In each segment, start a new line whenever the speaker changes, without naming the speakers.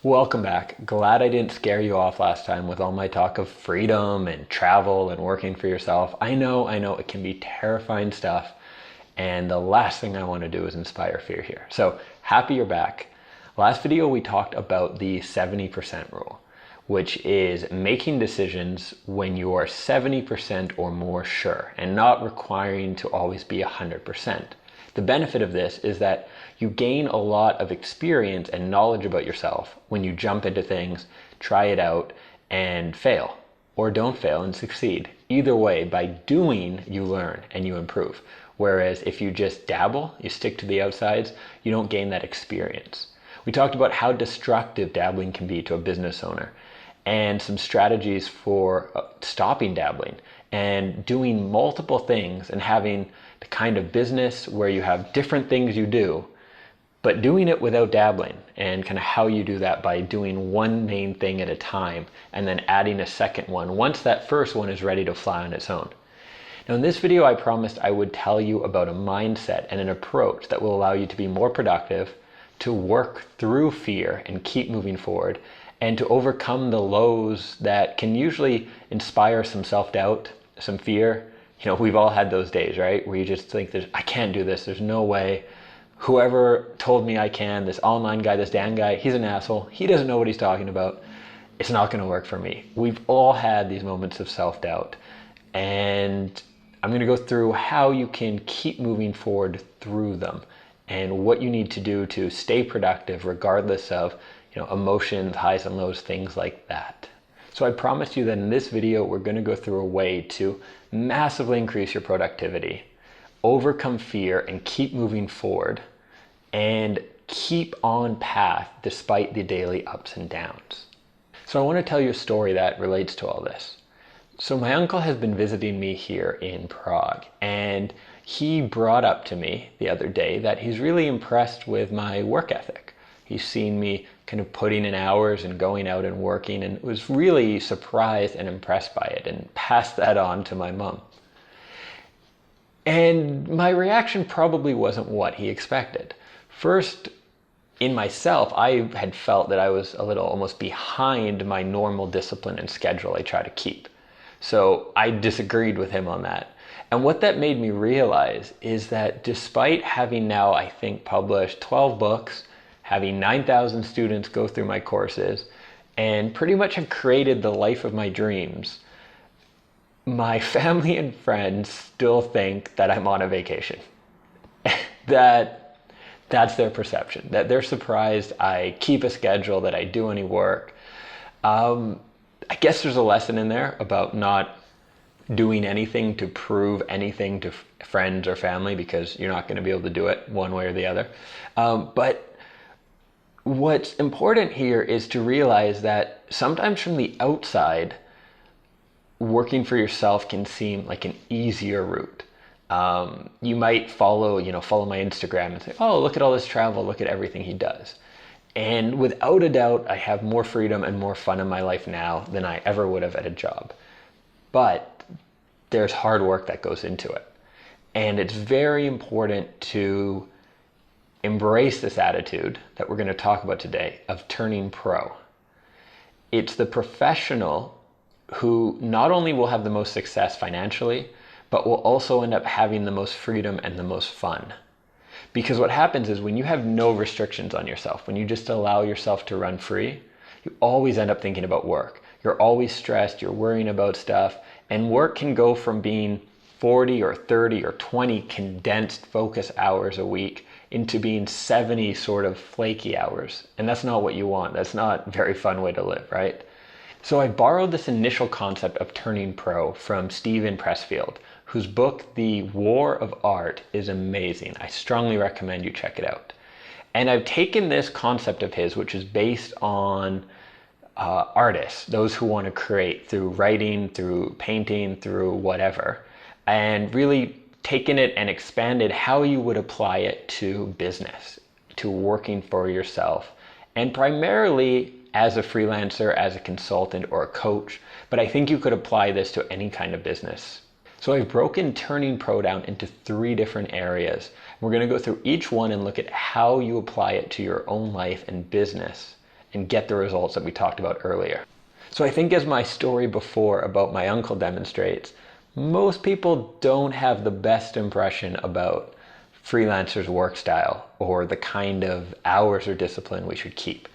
Welcome back. Glad I didn't scare you off last time with all my talk of freedom and travel and working for yourself. I know, it can be terrifying stuff, and the last thing I want to do is inspire fear here. So happy you're back. Last video we talked about the 70% rule, which is making decisions when you are 70% or more sure and not requiring to always be 100%. The benefit of this is that you gain a lot of experience and knowledge about yourself when you jump into things, try it out, and fail. Or don't fail and succeed. Either way, by doing, you learn and you improve. Whereas if you just dabble, you stick to the outsides, you don't gain that experience. We talked about how destructive dabbling can be to a business owner and some strategies for stopping dabbling and doing multiple things and having the kind of business where you have different things you do, but doing it without dabbling, and kind of how you do that by doing one main thing at a time and then adding a second one once that first one is ready to fly on its own. Now in this video, I promised I would tell you about a mindset and an approach that will allow you to be more productive, to work through fear and keep moving forward, and to overcome the lows that can usually inspire some self-doubt, some fear. You know, we've all had those days, right? Where you just think, I can't do this, there's no way. Whoever told me I can, this online guy, this Dan guy, he's an asshole. He doesn't know what he's talking about. It's not gonna work for me. We've all had these moments of self-doubt. And I'm gonna go through how you can keep moving forward through them and what you need to do to stay productive regardless of emotions, highs and lows, things like that. So I promised you that in this video, we're gonna go through a way to massively increase your productivity, overcome fear and keep moving forward, and keep on path despite the daily ups and downs. So I want to tell you a story that relates to all this. So my uncle has been visiting me here in Prague, and he brought up to me the other day that he's really impressed with my work ethic. He's seen me kind of putting in hours and going out and working, and was really surprised and impressed by it and passed that on to my mom. And my reaction probably wasn't what he expected. First, in myself, I had felt that I was a little almost behind my normal discipline and schedule I try to keep. So I disagreed with him on that. And what that made me realize is that despite having now, I think, published 12 books, having 9,000 students go through my courses, and pretty much have created the life of my dreams, my family and friends still think that I'm on a vacation. That's their perception, that they're surprised I keep a schedule, that I do any work. I guess there's a lesson in there about not doing anything to prove anything to friends or family, because you're not going to be able to do it one way or the other. But what's important here is to realize that sometimes from the outside, working for yourself can seem like an easier route. You might follow my Instagram and say, oh, look at all this travel, look at everything he does. And without a doubt, I have more freedom and more fun in my life now than I ever would have at a job. But there's hard work that goes into it. And it's very important to embrace this attitude that we're going to talk about today of turning pro. It's the professional who not only will have the most success financially, but will also end up having the most freedom and the most fun. Because what happens is when you have no restrictions on yourself, when you just allow yourself to run free, you always end up thinking about work. You're always stressed, you're worrying about stuff, and work can go from being 40 or 30 or 20 condensed focus hours a week into being 70 sort of flaky hours. And that's not what you want. That's not a very fun way to live, right? So I borrowed this initial concept of turning pro from Stephen PRESSFIELD, whose book, The War of Art, is amazing. I strongly recommend you check it out. And I've taken this concept of his, which is based on artists, those who want to create through writing, through painting, through whatever, and really taken it and expanded how you would apply it to business, to working for yourself, and primarily as a freelancer, as a consultant or a coach, but I think you could apply this to any kind of business. So I've broken turning pro down into 3 different areas. We're going to go through each one and look at how you apply it to your own life and business and get the results that we talked about earlier. So I think, as my story before about my uncle demonstrates, most people don't have the best impression about freelancers' work style or the kind of hours or discipline we should keep.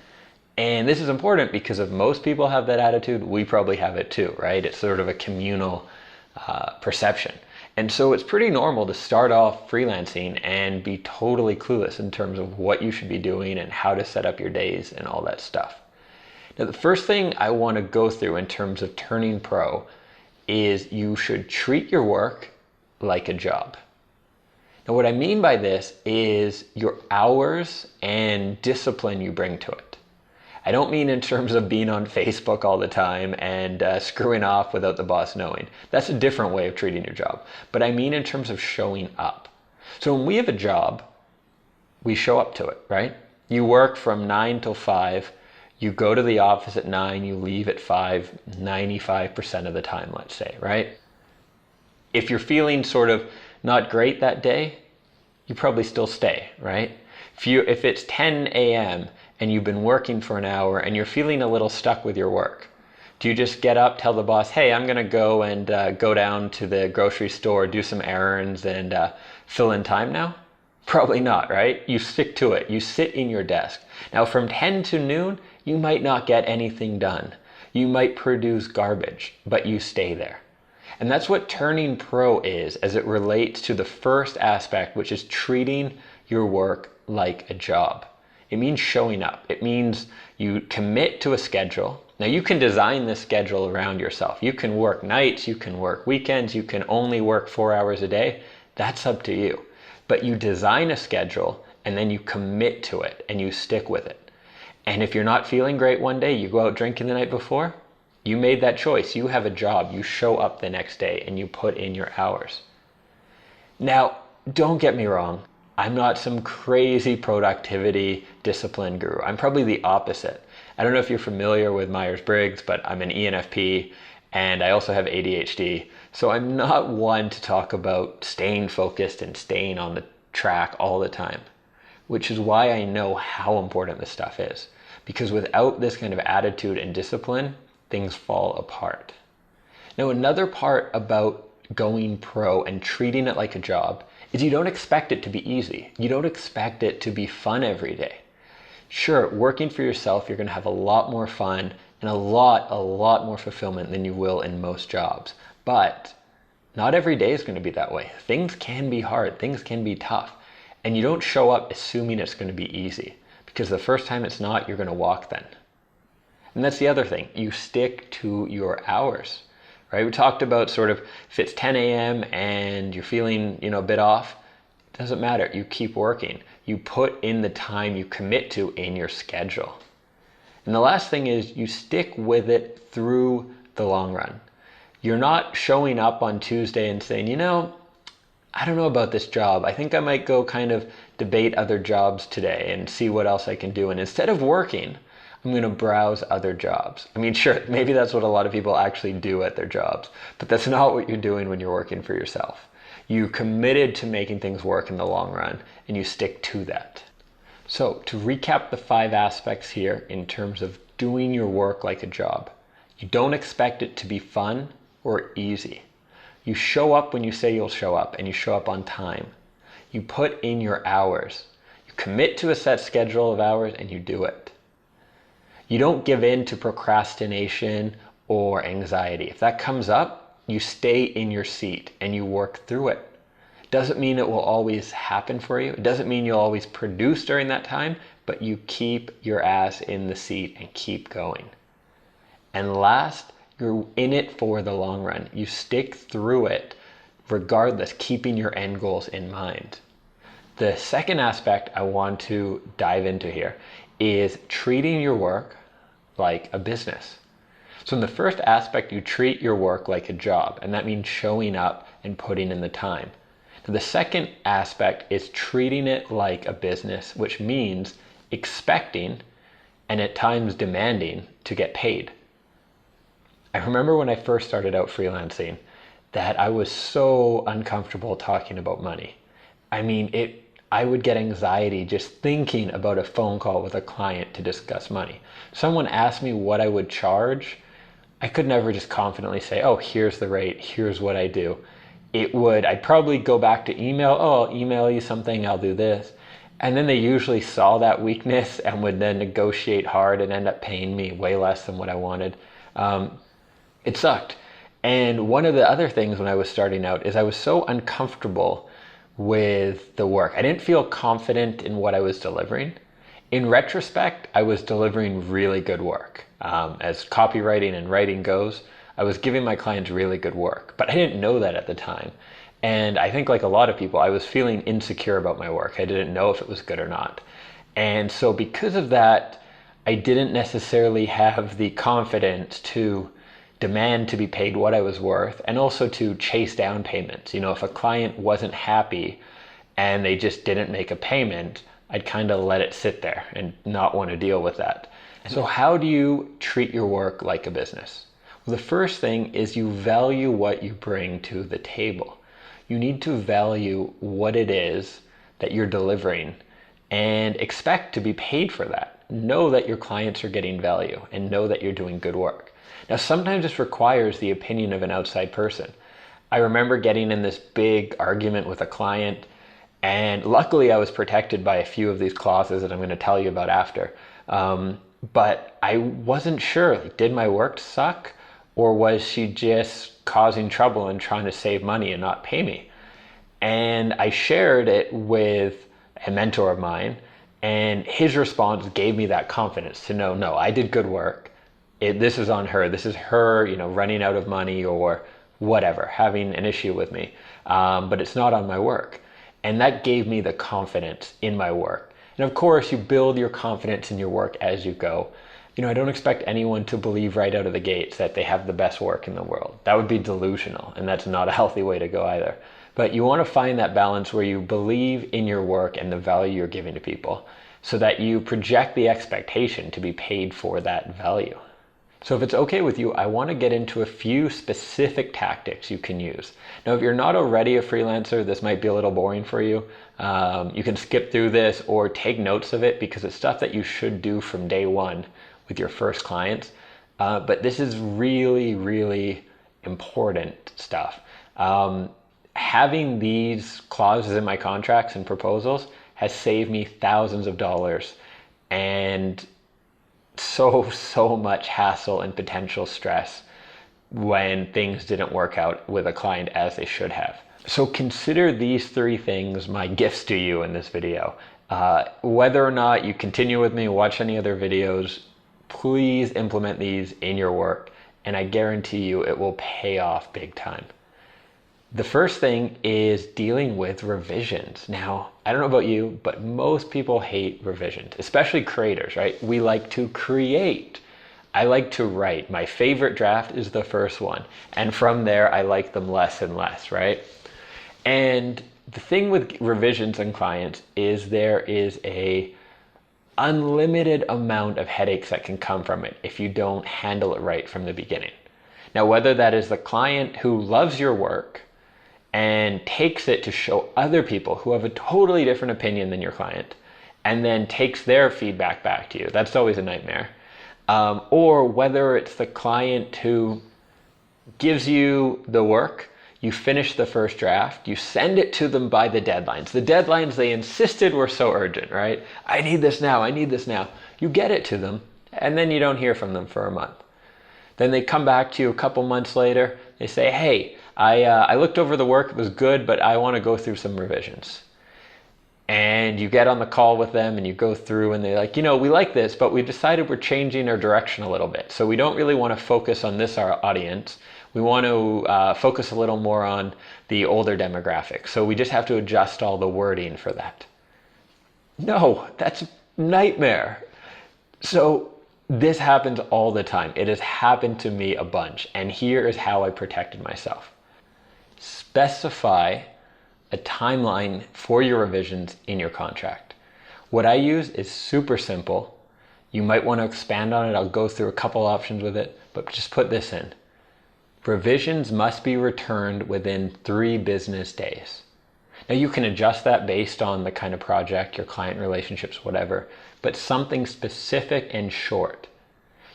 And this is important because if most people have that attitude, we probably have it too, right? It's sort of a communal perception. And so it's pretty normal to start off freelancing and be totally clueless in terms of what you should be doing and how to set up your days and all that stuff. Now, the first thing I want to go through in terms of turning pro is you should treat your work like a job. Now, what I mean by this is your hours and discipline you bring to it. I don't mean in terms of being on Facebook all the time and screwing off without the boss knowing. That's a different way of treating your job. But I mean in terms of showing up. So when we have a job, we show up to it, right? You work from 9 till 5. You go to the office at 9, you leave at 5, 95% of the time, let's say, right? If you're feeling sort of not great that day, you probably still stay, right? If it's 10 a.m. and you've been working for an hour and you're feeling a little stuck with your work, do you just get up, tell the boss, hey, I'm going to go and go down to the grocery store, do some errands, and fill in time now? Probably not, right? You stick to it. You sit in your desk. Now, from 10 to noon, you might not get anything done. You might produce garbage, but you stay there. And that's what turning pro is as it relates to the first aspect, which is treating your work like a job. It means showing up. It means you commit to a schedule. Now, you can design this schedule around yourself. You can work nights, you can work weekends, you can only work 4 hours a day. That's up to you. But you design a schedule and then you commit to it and you stick with it. And if you're not feeling great one day, you go out drinking the night before, you made that choice. You have a job. You show up the next day and you put in your hours. Now, don't get me wrong. I'm not some crazy productivity discipline guru. I'm probably the opposite. I don't know if you're familiar with Myers-Briggs, but I'm an ENFP and I also have ADHD. So I'm not one to talk about staying focused and staying on the track all the time, which is why I know how important this stuff is. Because without this kind of attitude and discipline, things fall apart. Now, another part about going pro and treating it like a job is you don't expect it to be easy. You don't expect it to be fun every day. Sure, working for yourself, you're going to have a lot more fun and a lot more fulfillment than you will in most jobs. But not every day is going to be that way. Things can be hard. Things can be tough. And you don't show up assuming it's going to be easy, because the first time it's not, you're going to walk then. And that's the other thing. You stick to your hours, right? We talked about sort of if it's 10 a.m. and you're feeling, a bit off, it doesn't matter. You keep working. You put in the time you commit to in your schedule. And the last thing is you stick with it through the long run. You're not showing up on Tuesday and saying, I don't know about this job. I think I might go kind of debate other jobs today and see what else I can do. And instead of working, I'm going to browse other jobs. I mean, sure, maybe that's what a lot of people actually do at their jobs, but that's not what you're doing when you're working for yourself. You committed to making things work in the long run, and you stick to that. So to recap the 5 aspects here in terms of doing your work like a job, you don't expect it to be fun or easy. You show up when you say you'll show up, and you show up on time. You put in your hours. You commit to a set schedule of hours, and you do it. You don't give in to procrastination or anxiety. If that comes up, you stay in your seat and you work through it. Doesn't mean it will always happen for you. It doesn't mean you'll always produce during that time, but you keep your ass in the seat and keep going. And last, you're in it for the long run. You stick through it regardless, keeping your end goals in mind. The second aspect I want to dive into here is treating your work like a business. So in the first aspect, you treat your work like a job, and that means showing up and putting in the time. Now, the second aspect is treating it like a business, which means expecting and at times demanding to get paid. I remember when I first started out freelancing that I was so uncomfortable talking about money. I mean, I would get anxiety just thinking about a phone call with a client to discuss money. Someone asked me what I would charge, I could never just confidently say, oh, here's the rate, here's what I do. I'd probably go back to email, oh, I'll email you something, I'll do this. And then they usually saw that weakness and would then negotiate hard and end up paying me way less than what I wanted. It sucked. And one of the other things when I was starting out is I was so uncomfortable with the work. I didn't feel confident in what I was delivering. In retrospect, I was delivering really good work. As copywriting and writing goes, I was giving my clients really good work, but I didn't know that at the time. And I think like a lot of people, I was feeling insecure about my work. I didn't know if it was good or not. And so because of that, I didn't necessarily have the confidence to demand to be paid what I was worth, and also to chase down payments. If a client wasn't happy and they just didn't make a payment, I'd kind of let it sit there and not want to deal with that. So how do you treat your work like a business? Well, the first thing is you value what you bring to the table. You need to value what it is that you're delivering and expect to be paid for that. Know that your clients are getting value and know that you're doing good work. Now, sometimes this requires the opinion of an outside person. I remember getting in this big argument with a client, and luckily I was protected by a few of these clauses that I'm going to tell you about after. But I wasn't sure, did my work suck, or was she just causing trouble and trying to save money and not pay me? And I shared it with a mentor of mine, and his response gave me that confidence to know, no, I did good work. This is on her. This is her, running out of money or whatever, having an issue with me. But it's not on my work. And that gave me the confidence in my work. And of course, you build your confidence in your work as you go. I don't expect anyone to believe right out of the gates that they have the best work in the world. That would be delusional, and that's not a healthy way to go either. But you want to find that balance where you believe in your work and the value you're giving to people, so that you project the expectation to be paid for that value. So if it's okay with you, I want to get into a few specific tactics you can use. Now, if you're not already a freelancer, this might be a little boring for you. You can skip through this or take notes of it because it's stuff that you should do from day one with your first clients. But this is really, really important stuff. Having these clauses in my contracts and proposals has saved me thousands of dollars and so much hassle and potential stress when things didn't work out with a client as they should have. So consider these 3 things my gifts to you in this video. Whether or not you continue with me, watch any other videos, please implement these in your work, and I guarantee you it will pay off big time. The first thing is dealing with revisions. Now, I don't know about you, but most people hate revisions, especially creators, right? We like to create. I like to write. My favorite draft is the first one. And from there, I like them less and less, right? And the thing with revisions and clients is there is a unlimited amount of headaches that can come from it if you don't handle it right from the beginning. Now, whether that is the client who loves your work and takes it to show other people who have a totally different opinion than your client, and then takes their feedback back to you. That's always a nightmare. Or whether it's the client who gives you the work, you finish the first draft, you send it to them by the deadlines. The deadlines they insisted were so urgent, right? I need this now, I need this now. You get it to them, and then you don't hear from them for a month. Then they come back to you a couple months later, they say, hey, I looked over the work, it was good, but I want to go through some revisions. And you get on the call with them and you go through and they're like, we like this, but we decided we're changing our direction a little bit. So we don't really want to focus on this our audience. We want to focus a little more on the older demographic. So we just have to adjust all the wording for that. No, that's a nightmare. So this happens all the time. It has happened to me a bunch. And here is how I protected myself. Specify a timeline for your revisions in your contract. What I use is super simple. You might want to expand on it. I'll go through a couple options with it, but just put this in. Revisions must be returned within 3 business days. Now you can adjust that based on the kind of project, your client relationships, whatever, but something specific and short.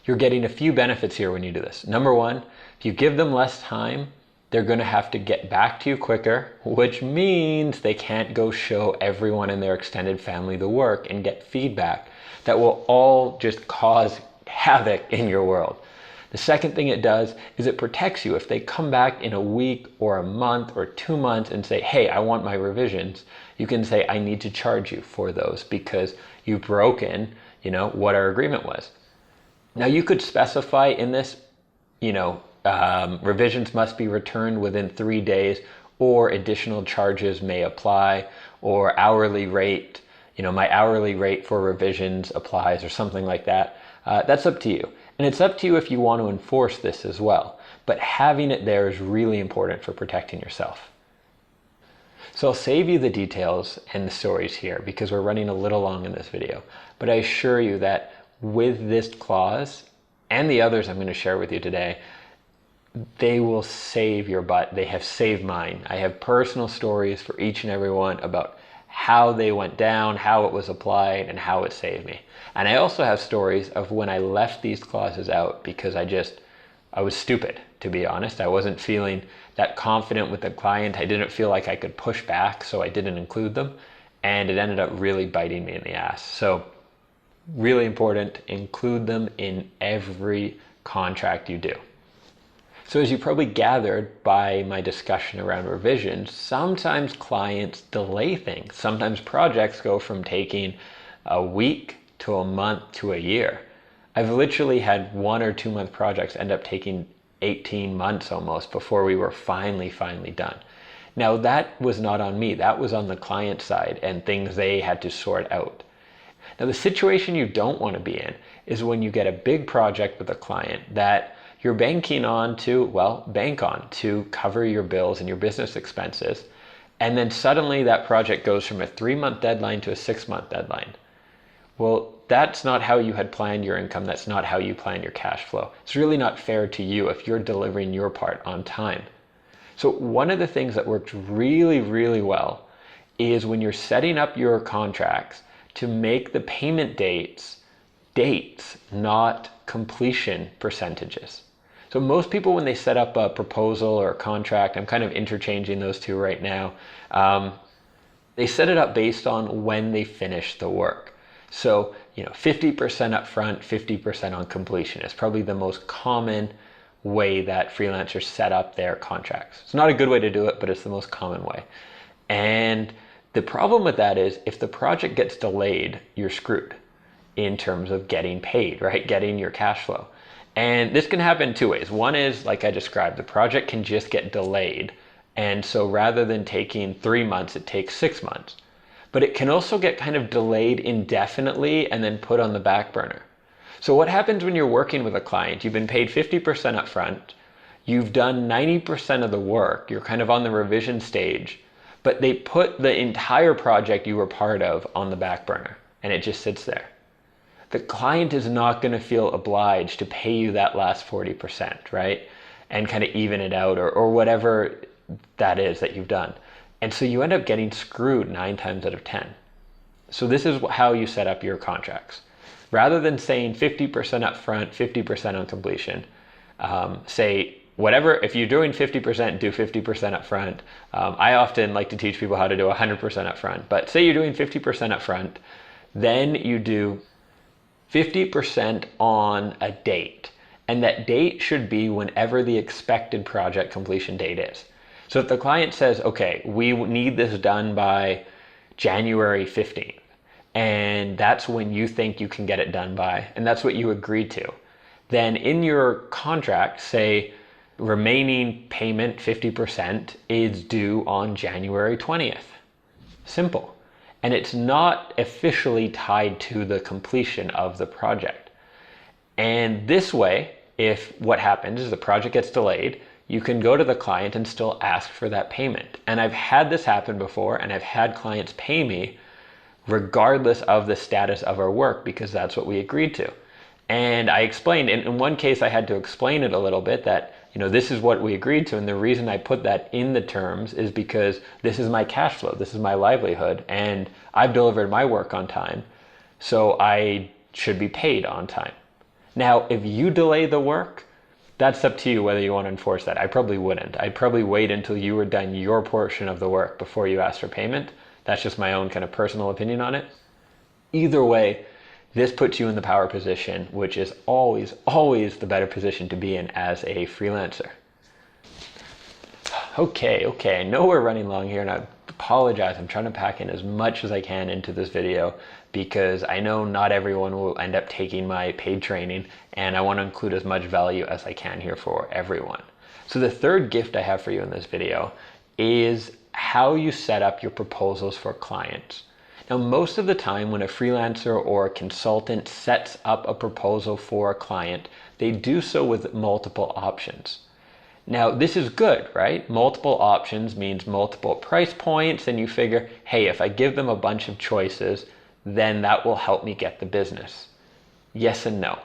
You're getting a few benefits here when you do this. Number one, if you give them less time, they're going to have to get back to you quicker, which means they can't go show everyone in their extended family the work and get feedback that will all just cause havoc in your world. The second thing it does is it protects you. If they come back in a week or a month or 2 months and say, hey, I want my revisions, you can say, I need to charge you for those because you've broken, what our agreement was. Now you could specify in this, revisions must be returned within 3 days, or additional charges may apply, or hourly rate, my hourly rate for revisions applies, or something like that. That's up to you. And it's up to you if you want to enforce this as well. But having it there is really important for protecting yourself. So I'll save you the details and the stories here because we're running a little long in this video. But I assure you that with this clause and the others I'm going to share with you today, they will save your butt. They have saved mine. I have personal stories for each and every one about how they went down, how it was applied, and how it saved me. And I also have stories of when I left these clauses out because I was stupid, to be honest. I wasn't feeling that confident with the client. I didn't feel like I could push back, so I didn't include them. And it ended up really biting me in the ass. So really important, include them in every contract you do. So as you probably gathered by my discussion around revisions, sometimes clients delay things. Sometimes projects go from taking a week to a month to a year. I've literally had 1 or 2 month projects end up taking 18 months almost before we were finally done. Now that was not on me, that was on the client side and things they had to sort out. Now the situation you don't want to be in is when you get a big project with a client that you're banking on to cover your bills and your business expenses, and then suddenly that project goes from a 3-month deadline to a 6-month deadline. Well, that's not how you had planned your income. That's not how you plan your cash flow. It's really not fair to you if you're delivering your part on time. So one of the things that works really, really well is when you're setting up your contracts to make the payment dates, not completion percentages. So most people, when they set up a proposal or a contract, I'm kind of interchanging those two right now, they set it up based on when they finish the work. So, 50% upfront, 50% on completion is probably the most common way that freelancers set up their contracts. It's not a good way to do it, but it's the most common way. And the problem with that is if the project gets delayed, you're screwed in terms of getting paid, right? Getting your cash flow. And this can happen 2 ways. One is, like I described, the project can just get delayed. And so rather than taking 3 months, it takes 6 months. But it can also get kind of delayed indefinitely and then put on the back burner. So what happens when you're working with a client? You've been paid 50% up front. You've done 90% of the work. You're kind of on the revision stage. But they put the entire project you were part of on the back burner. And it just sits there. The client is not going to feel obliged to pay you that last 40%, right? And kind of even it out or whatever that is that you've done. And so you end up getting screwed 9 times out of 10. So this is how you set up your contracts. Rather than saying 50% up front, 50% on completion, say whatever, if you're doing 50%, do 50% up front. I often like to teach people how to do 100% up front, but say you're doing 50% up front, then you do 50% on a date. And that date should be whenever the expected project completion date is. So if the client says, okay, we need this done by January 15th, and that's when you think you can get it done by, and that's what you agreed to, then in your contract, say remaining payment 50% is due on January 20th. Simple. And it's not officially tied to the completion of the project. And this way, if what happens is the project gets delayed, you can go to the client and still ask for that payment. And I've had this happen before, and I've had clients pay me regardless of the status of our work because that's what we agreed to. And I explained, in one case I had to explain it a little bit, that this is what we agreed to. And the reason I put that in the terms is because this is my cash flow. This is my livelihood. And I've delivered my work on time. So I should be paid on time. Now, if you delay the work, that's up to you whether you want to enforce that. I probably wouldn't. I'd probably wait until you were done your portion of the work before you asked for payment. That's just my own kind of personal opinion on it. Either way, this puts you in the power position, which is always, always the better position to be in as a freelancer. Okay, I know we're running long here, and I apologize. I'm trying to pack in as much as I can into this video because I know not everyone will end up taking my paid training, and I want to include as much value as I can here for everyone. So the third gift I have for you in this video is how you set up your proposals for clients. Now, most of the time when a freelancer or a consultant sets up a proposal for a client, they do so with multiple options. Now, this is good, right? Multiple options means multiple price points, and you figure, hey, if I give them a bunch of choices, then that will help me get the business. Yes and no.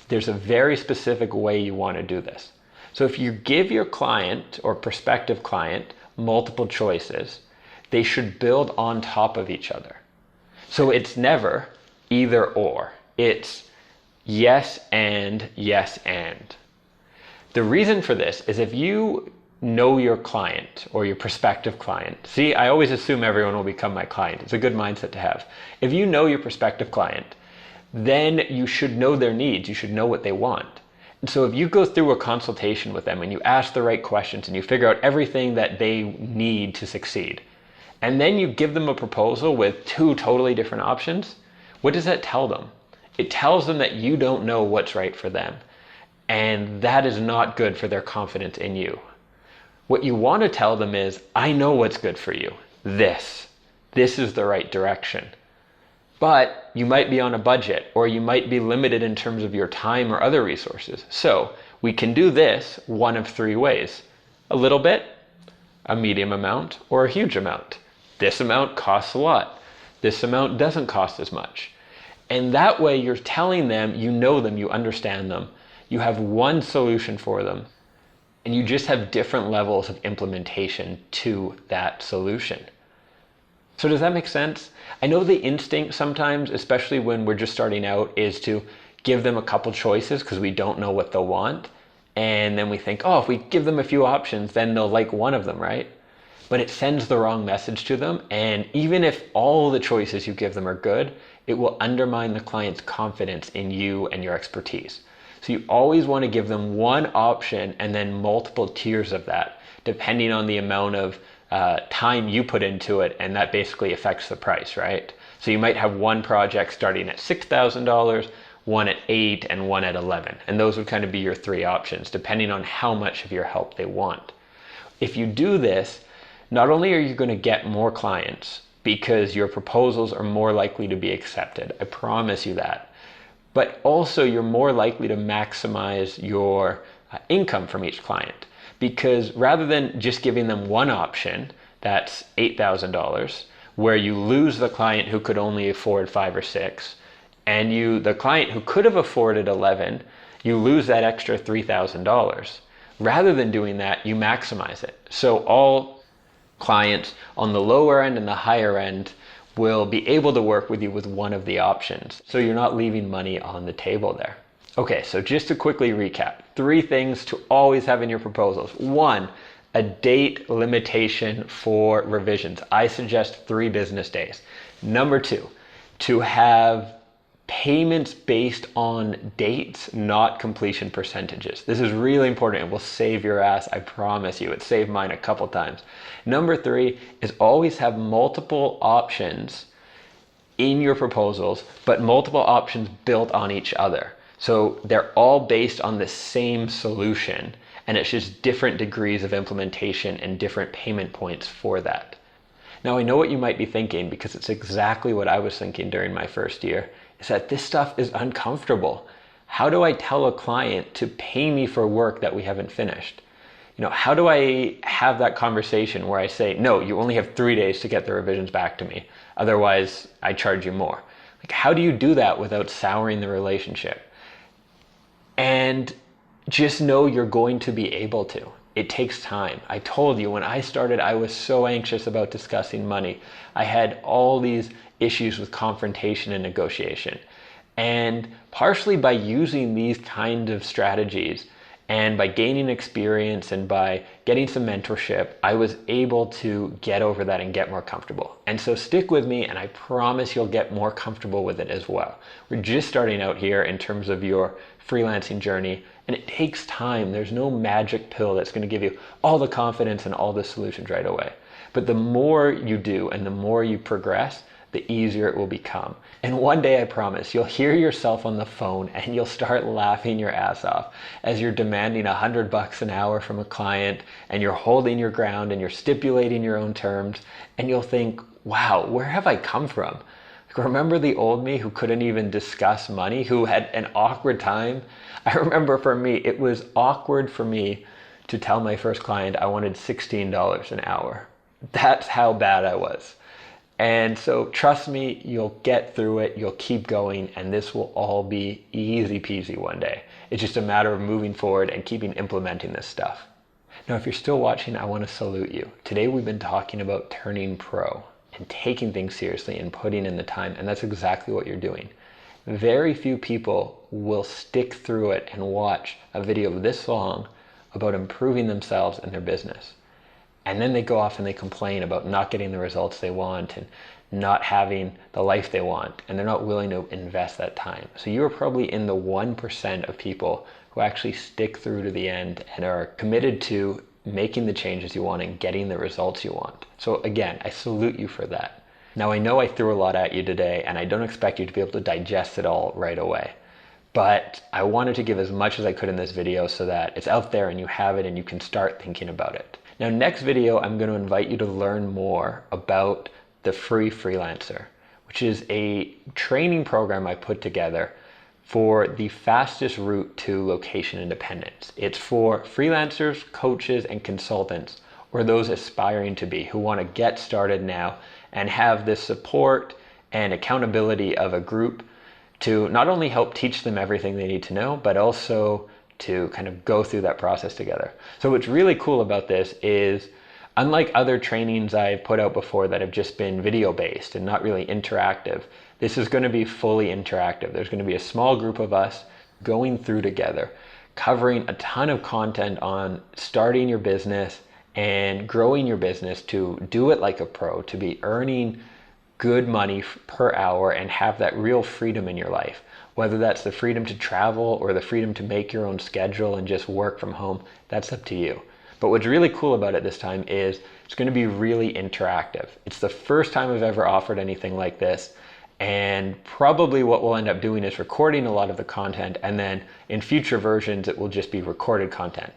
There's a very specific way you want to do this. So if you give your client or prospective client multiple choices, they should build on top of each other. So it's never either or. It's yes and yes and. The reason for this is if you know your client or your prospective client. See, I always assume everyone will become my client. It's a good mindset to have. If you know your prospective client, then you should know their needs. You should know what they want. And so if you go through a consultation with them and you ask the right questions and you figure out everything that they need to succeed, and then you give them a proposal with two totally different options, what does that tell them? It tells them that you don't know what's right for them. And that is not good for their confidence in you. What you want to tell them is, I know what's good for you. This is the right direction. But you might be on a budget, or you might be limited in terms of your time or other resources. So we can do this one of three ways. A little bit, a medium amount, or a huge amount. This amount costs a lot. This amount doesn't cost as much. And that way you're telling them, you know them, you understand them. You have one solution for them, and you just have different levels of implementation to that solution. So does that make sense? I know the instinct sometimes, especially when we're just starting out, is to give them a couple choices because we don't know what they'll want. And then we think, oh, if we give them a few options, then they'll like one of them, right? But it sends the wrong message to them. And even if all the choices you give them are good, it will undermine the client's confidence in you and your expertise. So you always want to give them one option and then multiple tiers of that, depending on the amount of time you put into it, and that basically affects the price, right? So you might have one project starting at $6,000, one at $8,000, and one at $11,000. And those would kind of be your three options, depending on how much of your help they want. If you do this, not only are you going to get more clients because your proposals are more likely to be accepted, I promise you that, but also you're more likely to maximize your income from each client. Because rather than just giving them one option, that's $8,000, where you lose the client who could only afford 5 or 6, and the client who could have afforded 11, you lose that extra $3,000. Rather than doing that, you maximize it. So all clients on the lower end and the higher end will be able to work with you with one of the options. So you're not leaving money on the table there. Okay, so just to quickly recap, 3 things to always have in your proposals. 1, a date limitation for revisions. I suggest 3 business days. Number 2, to have payments based on dates, not completion percentages. This is really important. It will save your ass, I promise you. It saved mine a couple times. Number 3 is always have multiple options in your proposals, but multiple options built on each other. So they're all based on the same solution, and it's just different degrees of implementation and different payment points for that. Now, I know what you might be thinking, because it's exactly what I was thinking during my first year, is that this stuff is uncomfortable. How do I tell a client to pay me for work that we haven't finished? How do I have that conversation where I say, no, you only have 3 days to get the revisions back to me. Otherwise, I charge you more. How do you do that without souring the relationship? And just know you're going to be able to. It takes time. I told you when I started, I was so anxious about discussing money. I had all these issues with confrontation and negotiation. And partially by using these kind of strategies and by gaining experience and by getting some mentorship, I was able to get over that and get more comfortable. And so stick with me and I promise you'll get more comfortable with it as well. We're just starting out here in terms of your freelancing journey, and it takes time. There's no magic pill that's going to give you all the confidence and all the solutions right away. But the more you do and the more you progress, the easier it will become. And one day, I promise, you'll hear yourself on the phone and you'll start laughing your ass off as you're demanding $100 an hour from a client and you're holding your ground and you're stipulating your own terms, and you'll think, wow, where have I come from? Remember the old me who couldn't even discuss money, who had an awkward time? I remember for me, it was awkward for me to tell my first client I wanted $16 an hour. That's how bad I was. And so trust me, you'll get through it, you'll keep going, and this will all be easy peasy one day. It's just a matter of moving forward and keeping implementing this stuff. Now, if you're still watching, I want to salute you. Today we've been talking about turning pro and taking things seriously and putting in the time, and that's exactly what you're doing. Very few people will stick through it and watch a video this long about improving themselves and their business. And then they go off and they complain about not getting the results they want and not having the life they want, and they're not willing to invest that time. So you're probably in the 1% of people who actually stick through to the end and are committed to making the changes you want and getting the results you want. So again, I salute you for that. Now, I know I threw a lot at you today, and I don't expect you to be able to digest it all right away. But I wanted to give as much as I could in this video so that it's out there and you have it and you can start thinking about it. Now, next video, I'm going to invite you to learn more about the free Freelancer, which is a training program I put together for the fastest route to location independence. It's for freelancers, coaches, and consultants, or those aspiring to be, who want to get started now and have the support and accountability of a group to not only help teach them everything they need to know, but also to kind of go through that process together. So what's really cool about this is, unlike other trainings I've put out before that have just been video based and not really interactive, this is going to be fully interactive. There's going to be a small group of us going through together, covering a ton of content on starting your business and growing your business to do it like a pro, to be earning good money per hour and have that real freedom in your life. Whether that's the freedom to travel or the freedom to make your own schedule and just work from home, that's up to you. But what's really cool about it this time is it's going to be really interactive. It's the first time I've ever offered anything like this. And probably what we'll end up doing is recording a lot of the content, and then in future versions, it will just be recorded content.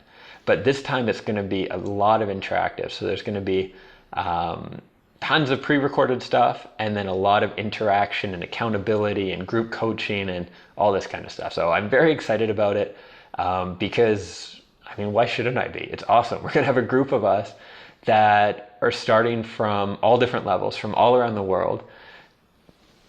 But this time it's going to be a lot of interactive. So there's going to be tons of pre-recorded stuff, and then a lot of interaction and accountability and group coaching and all this kind of stuff. So I'm very excited about it because, I mean, why shouldn't I be? It's awesome. We're going to have a group of us that are starting from all different levels, from all around the world,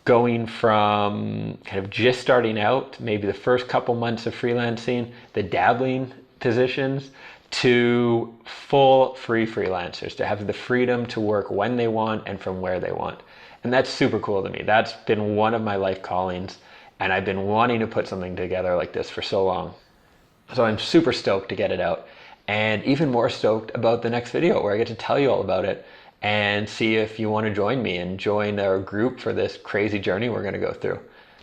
going from kind of just starting out, maybe the first couple months of freelancing, the dabbling positions, to full free freelancers, to have the freedom to work when they want and from where they want. And that's super cool to me. That's been one of my life callings, and I've been wanting to put something together like this for so long. So I'm super stoked to get it out, and even more stoked about the next video where I get to tell you all about it and see if you want to join me and join our group for this crazy journey we're going to go through.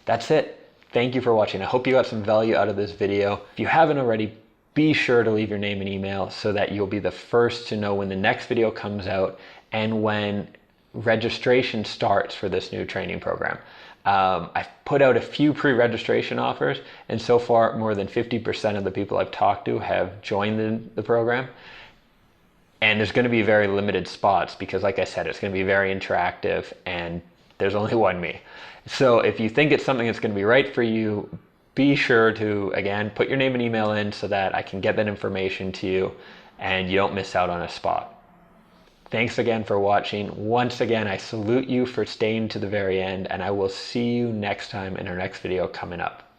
That's it. Thank you for watching. I hope you got some value out of this video. If you haven't already, be sure to leave your name and email so that you'll be the first to know when the next video comes out and when registration starts for this new training program. I've put out a few pre-registration offers, and so far more than 50% of the people I've talked to have joined the program. And there's going to be very limited spots because, like I said, it's going to be very interactive and there's only one me. So if you think it's something that's going to be right for you, be sure to, again, put your name and email in so that I can get that information to you and you don't miss out on a spot. Thanks again for watching. Once again, I salute you for staying to the very end, and I will see you next time in our next video coming up.